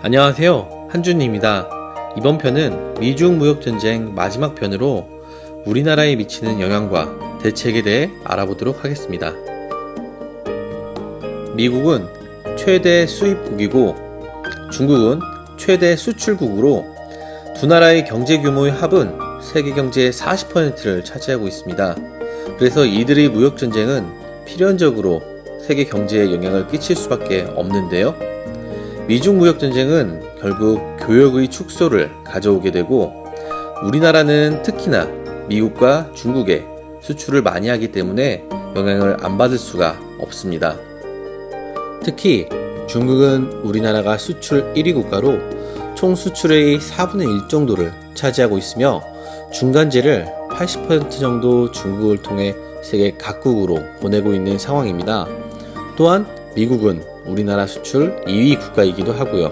안녕하세요, 한준입니다. 이번 편은 미중 무역전쟁 마지막 편으로 우리나라에 미치는 영향과 대책에 대해 알아보도록 하겠습니다. 미국은 최대 수입국이고 중국은 최대 수출국으로 두 나라의 경제 규모의 합은 세계 경제의 40%를 차지하고 있습니다. 그래서 이들의 무역전쟁은 필연적으로 세계 경제에 영향을 끼칠 수밖에 없는데요. 미중 무역전쟁은 결국 교역의 축소를 가져오게 되고 우리나라는 특히나 미국과 중국에 수출을 많이 하기 때문에 영향을 안 받을 수가 없습니다. 특히 중국은 우리나라가 수출 1위 국가로 총 수출의 4분의 1 정도를 차지하고 있으며 중간재를 80% 정도 중국을 통해 세계 각국으로 보내고 있는 상황입니다. 또한 미국은 우리나라 수출 2위 국가이기도 하고요.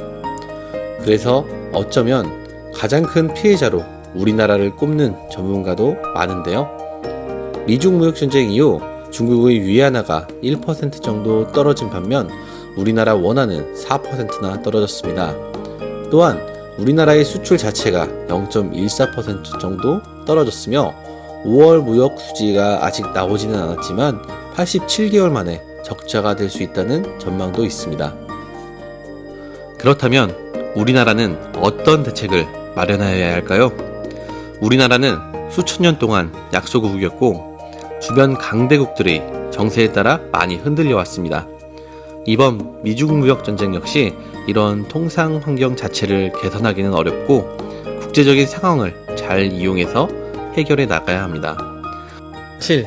그래서 어쩌면 가장 큰 피해자로 우리나라를 꼽는 전문가도 많은데요. 미중 무역전쟁 이후 중국의 위안화가 1% 정도 떨어진 반면 우리나라 원화는 4%나 떨어졌습니다. 또한 우리나라의 수출 자체가 0.14% 정도 떨어졌으며 5월 무역 수지가 아직 나오지는 않았지만 87개월 만에 적자가 될 수 있다는 전망도 있습니다. 그렇다면 우리나라는 어떤 대책을 마련해야 할까요? 우리나라는 수천 년 동안 약소국이었고 주변 강대국들의 정세에 따라 많이 흔들려 왔습니다. 이번 미중 무역전쟁 역시 이런 통상 환경 자체를 개선하기는 어렵고 국제적인 상황을 잘 이용해서 해결해 나가야 합니다. 사실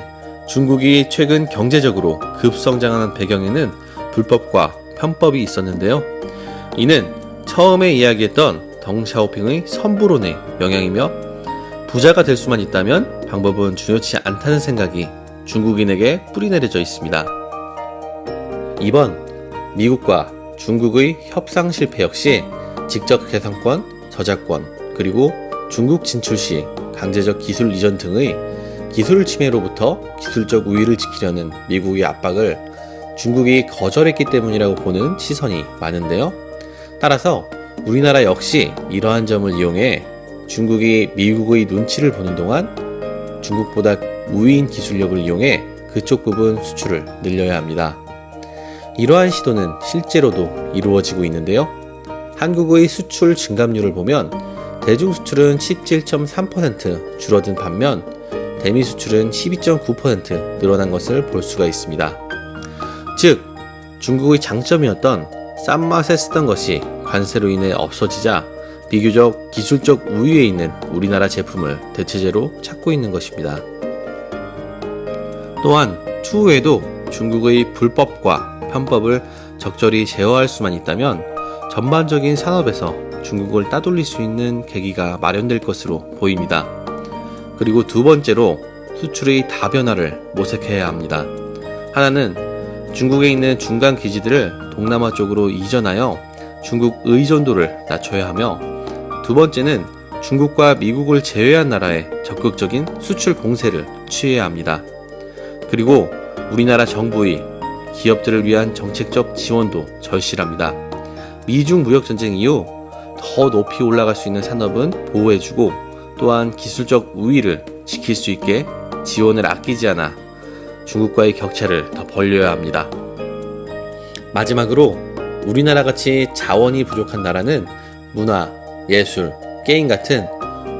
중국이 최근 경제적으로 급성장하는 배경에는 불법과 편법이 있었는데요. 이는 처음에 이야기했던 덩샤오핑의 선부론의 영향이며 부자가 될 수만 있다면 방법은 중요치 않다는 생각이 중국인에게 뿌리내려져 있습니다. 이번 미국과 중국의 협상 실패 역시 직접 개성권, 저작권, 그리고 중국 진출 시 강제적 기술 이전 등의 기술 침해로부터 기술적 우위를 지키려는 미국의 압박을 중국이 거절했기 때문이라고 보는 시선이 많은데요. 따라서 우리나라 역시 이러한 점을 이용해 중국이 미국의 눈치를 보는 동안 중국보다 우위인 기술력을 이용해 그쪽 부분 수출을 늘려야 합니다. 이러한 시도는 실제로도 이루어지고 있는데요. 한국의 수출 증감률을 보면 대중 수출은 17.3% 줄어든 반면 대미 수출은 12.9% 늘어난 것을 볼 수가 있습니다. 즉, 중국의 장점이었던 싼 맛에 쓰던 것이 관세로 인해 없어지자 비교적 기술적 우위에 있는 우리나라 제품을 대체제로 찾고 있는 것입니다. 또한 추후에도 중국의 불법과 편법을 적절히 제어할 수만 있다면 전반적인 산업에서 중국을 따돌릴 수 있는 계기가 마련될 것으로 보입니다. 그리고 두 번째로 수출의 다변화를 모색해야 합니다. 하나는 중국에 있는 중간 기지들을 동남아 쪽으로 이전하여 중국 의존도를 낮춰야 하며 두 번째는 중국과 미국을 제외한 나라에 적극적인 수출 공세를 취해야 합니다. 그리고 우리나라 정부의 기업들을 위한 정책적 지원도 절실합니다. 미중 무역전쟁 이후 더 높이 올라갈 수 있는 산업은 보호해주고 또한 기술적 우위를 지킬 수 있게 지원을 아끼지 않아 중국과의 격차를 더 벌려야 합니다. 마지막으로 우리나라같이 자원이 부족한 나라는 문화, 예술, 게임 같은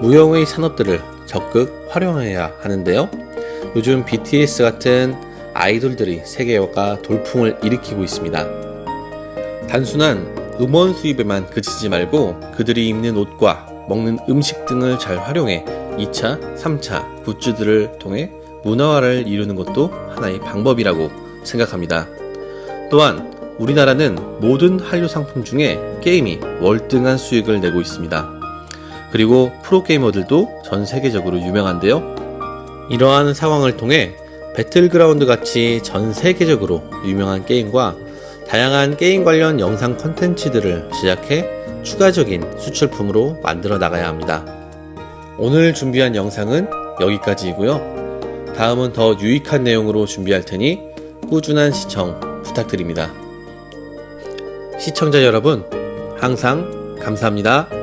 무형의 산업들을 적극 활용해야 하는데요. 요즘 BTS 같은 아이돌들이 세계화가 돌풍을 일으키고 있습니다. 단순한 음원 수입에만 그치지 말고 그들이 입는 옷과 먹는 음식 등을 잘 활용해 2차, 3차 굿즈들을 통해 문화화를 이루는 것도 하나의 방법이라고 생각합니다. 또한 우리나라는 모든 한류 상품 중에 게임이 월등한 수익을 내고 있습니다. 그리고 프로게이머들도 전 세계적으로 유명한데요. 이러한 상황을 통해 배틀그라운드 같이 전 세계적으로 유명한 게임과 다양한 게임 관련 영상 콘텐츠들을 제작해 추가적인 수출품으로 만들어 나가야 합니다. 오늘 준비한 영상은 여기까지이고요. 다음은 더 유익한 내용으로 준비할 테니 꾸준한 시청 부탁드립니다. 시청자 여러분, 항상 감사합니다.